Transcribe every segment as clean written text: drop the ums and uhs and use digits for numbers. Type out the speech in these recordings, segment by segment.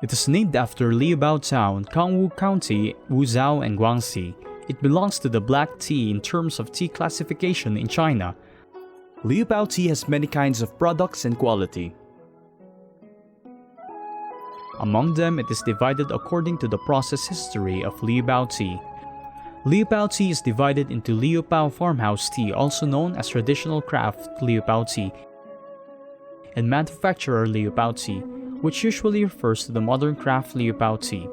It is named after Liubao Town, Gangwoo County, Wuzhou and Guangxi. It belongs to the black tea in terms of tea classification in China. Liubao tea has many kinds of products and quality. Among them, it is divided according to the process history of Liubao tea. Liubao tea is divided into Liubao farmhouse tea, also known as traditional craft Liubao tea, and manufacturer Liubao tea, which usually refers to the modern craft Liubao tea.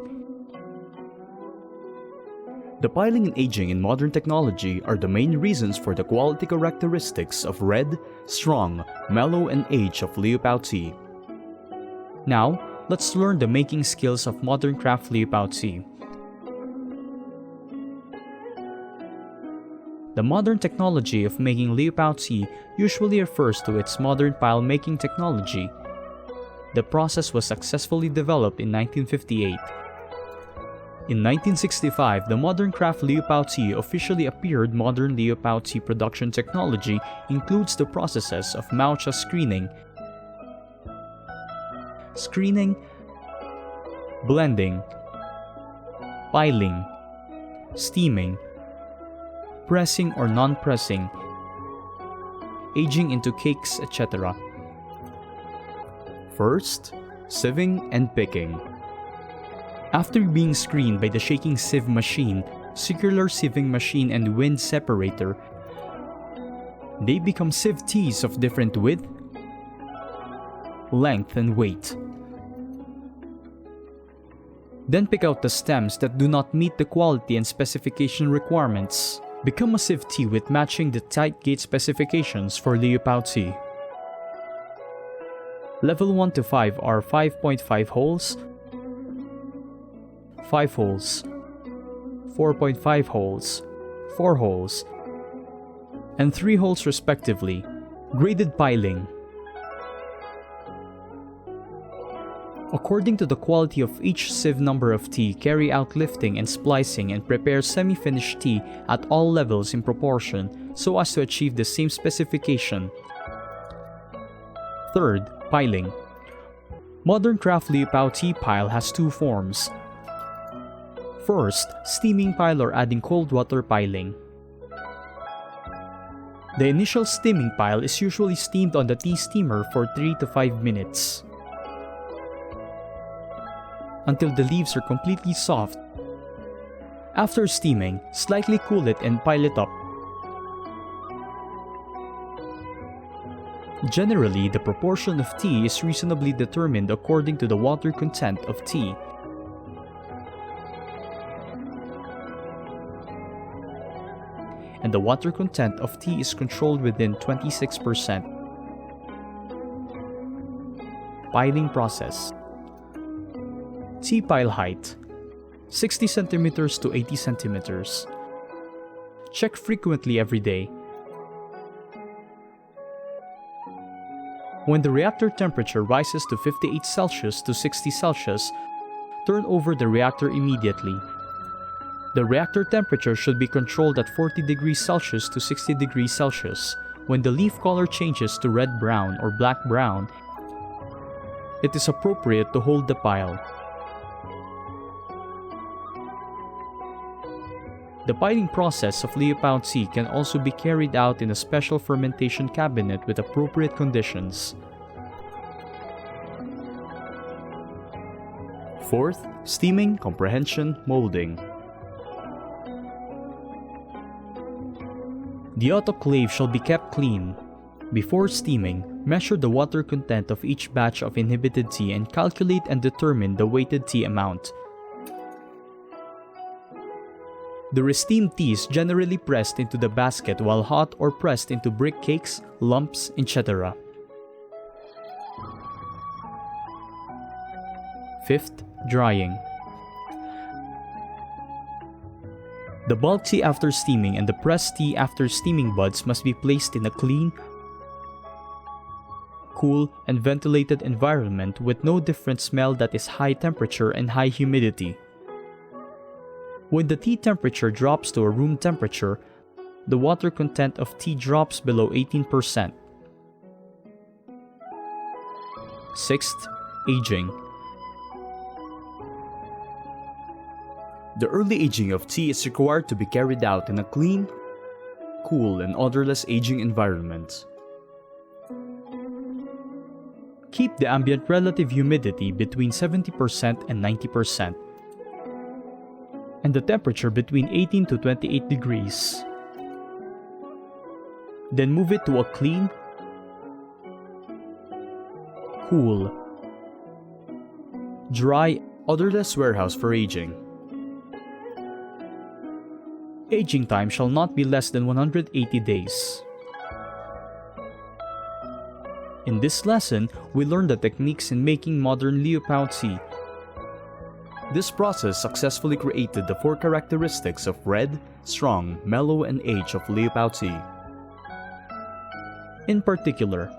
The piling and aging in modern technology are the main reasons for the quality characteristics of red, strong, mellow, and age of Liubao tea. Now, let's learn the making skills of modern craft Liubao tea. The modern technology of making Liubao tea usually refers to its modern pile making technology. The process was successfully developed in 1958. In 1965, the modern craft Liubao tea officially appeared. Modern Liubao tea production technology includes the processes of Maucha screening, blending, piling, steaming, pressing or non-pressing, aging into cakes, etc. First, sieving and picking. After being screened by the shaking sieve machine, circular sieving machine, and wind separator, they become sieved teas of different width, length, and weight. Then pick out the stems that do not meet the quality and specification requirements. Become a sieved tea with matching the tight gate specifications for Liubao tea. Level 1 to 5 are 5.5 holes, 5 holes, 4.5 holes, 4 holes, and 3 holes respectively. Graded piling. According to the quality of each sieve number of tea, carry out lifting and splicing and prepare semi-finished tea at all levels in proportion so as to achieve the same specification. Third, piling. Modern craft Liubao tea pile has 2 forms. First, steaming pile or adding cold water piling. The initial steaming pile is usually steamed on the tea steamer for 3 to 5 minutes until the leaves are completely soft. After steaming, slightly cool it and pile it up. Generally, the proportion of tea is reasonably determined according to the water content of tea. And the water content of tea is controlled within 26%. Piling process. Tea pile height 60 cm to 80 cm. Check frequently every day. When the reactor temperature rises to 58 Celsius to 60 Celsius, turn over the reactor immediately. The reactor temperature should be controlled at 40 degrees Celsius to 60 degrees Celsius. When the leaf color changes to red-brown or black-brown, it is appropriate to hold the pile. The piling process of Liubao tea can also be carried out in a special fermentation cabinet with appropriate conditions. Fourth, steaming, comprehension, molding. The autoclave shall be kept clean. Before steaming, measure the water content of each batch of inhibited tea and calculate and determine the weighted tea amount. The resteamed tea is generally pressed into the basket while hot or pressed into brick cakes, lumps, etc. Fifth, drying. The bulk tea after steaming and the pressed tea after steaming buds must be placed in a clean, cool, and ventilated environment with no different smell that is high temperature and high humidity. When the tea temperature drops to a room temperature, the water content of tea drops below 18%. Sixth, aging. The early aging of tea is required to be carried out in a clean, cool, and odorless aging environment. Keep the ambient relative humidity between 70% and 90%, and the temperature between 18 to 28 degrees. Then move it to a clean, cool, dry, odorless warehouse for aging. Aging time shall not be less than 180 days. In this lesson, we learned the techniques in making modern Liu Pao tea. This process successfully created the 4 characteristics of red, strong, mellow, and age of Liu Pao tea. In particular,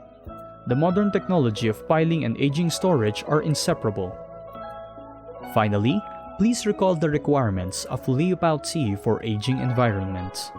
the modern technology of piling and aging storage are inseparable. Finally, please recall the requirements of Liu Pao tea for aging environments.